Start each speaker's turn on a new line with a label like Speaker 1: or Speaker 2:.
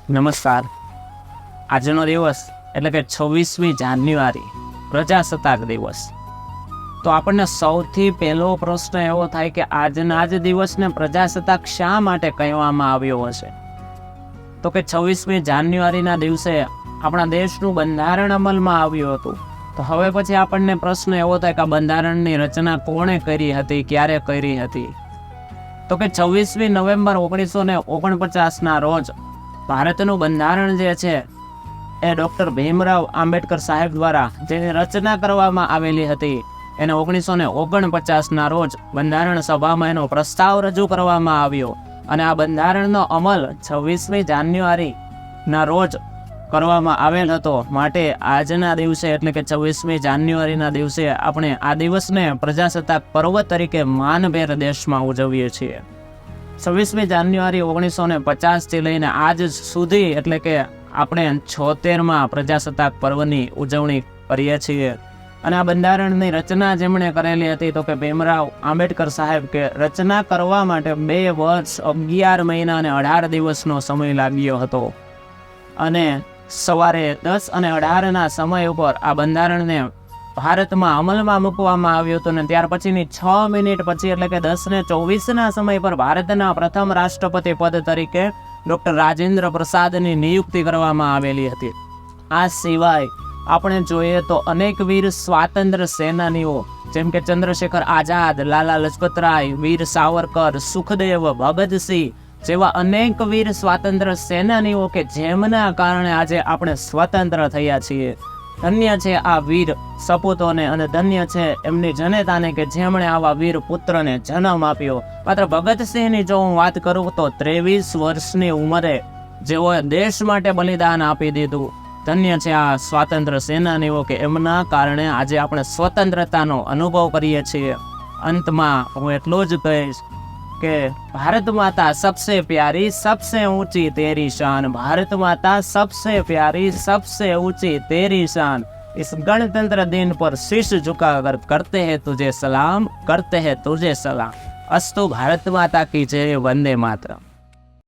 Speaker 1: નમસ્કાર. આજનો દિવસ એટલે કે 26મી જાન્યુઆરી પ્રજાસત્તાક દિવસ. તો આપણને સૌથી પહેલો પ્રશ્ન એવો થાય કે આજના જ દિવસને પ્રજાસત્તાક શા માટે કહેવામાં આવ્યો હશે? તો કે 26મી જાન્યુઆરીના દિવસે આપણા દેશનું બંધારણ અમલમાં આવ્યું હતું. તો હવે પછી આપણને પ્રશ્ન એવો થાય કે આ બંધારણની રચના કોણે કરી હતી, ક્યારે કરી હતી? તો કે 26મી નવેમ્બર 1949ના રોજ ભારતનું બંધારણ જે છે એ ડૉક્ટર ભીમરાવ આંબેડકર સાહેબ દ્વારા જેની રચના કરવામાં આવેલી હતી એને 1949ના રોજ બંધારણ સભામાં એનો પ્રસ્તાવ રજૂ કરવામાં આવ્યો અને આ બંધારણનો અમલ 26મી જાન્યુઆરીના રોજ કરવામાં આવેલ હતો. માટે આજના દિવસે એટલે કે 26મી જાન્યુઆરીના દિવસે આપણે આ દિવસને પ્રજાસત્તાક પર્વ તરીકે માનભેર દેશમાં ઉજવીએ છીએ. 26મી જાન્યુઆરી 1950થી લઈને આજ સુધી એટલે કે આપણે 76માં પ્રજાસત્તાક પર્વની ઉજવણી કરીએ છીએ. અને આ બંધારણની રચના જેમણે કરેલી હતી તો કે ભીમરાવ આંબેડકર સાહેબ, કે રચના કરવા માટે 2 વર્ષ 11 મહિના અને 18 દિવસનો સમય લાગ્યો હતો. અને સવારે 10 અને 18ના સમય ઉપર આ બંધારણને ભારતમાં અમલમાં મૂકવામાં આવ્યું હતું. અને ત્યાર પછીની 6 મિનિટ પછી એટલે કે 10:24ના સમય પર ભારતના પ્રથમ રાષ્ટ્રપતિ પદ તરીકે ડૉક્ટર રાજેન્દ્ર પ્રસાદની નિયુક્તિ કરવામાં આવેલી હતી. આ સિવાય આપણે જોઈએ તો અનેક વીર સ્વાતંત્ર્ય સેનાનીઓ જેમ કે ચંદ્રશેખર આઝાદ, લાલા લજપતરાય, વીર સાવરકર, સુખદેવ, ભગતસિંહ જેવા અનેક વીર સ્વાતંત્ર્ય સેનાનીઓ કે જેમના કારણે આજે આપણે સ્વતંત્ર થયા છીએ. ધન્ય છે આ વીર સપૂતોને અને ધન્ય છે એમની જનતાને કે જેમણે આવા વીર પુત્રને જન્મ આપ્યો. માત્ર ભગતસિંહની જો હું વાત કરું તો 23 વર્ષની ઉંમરે જેઓએ દેશ માટે બલિદાન આપી દીધું. ધન્ય છે આ સ્વાતંત્ર્ય સેનાનીઓ કે એમના કારણે આજે આપણે સ્વતંત્રતાનો અનુભવ કરીએ છીએ. અંતમાં હું એટલું જ કહીશ કે ભારત માતા સબસે પ્યારી સબસે ઊંચી તેરી શાન, भारत माता सबसे प्यारी सबसे ऊंची तेरी शान, इस गणतंत्र दिन पर शीश झुकाकर करते हैं तुझे सलाम, करते हैं तुझे सलाम. अस्तु भारत माता की जय, वंदे मातरम.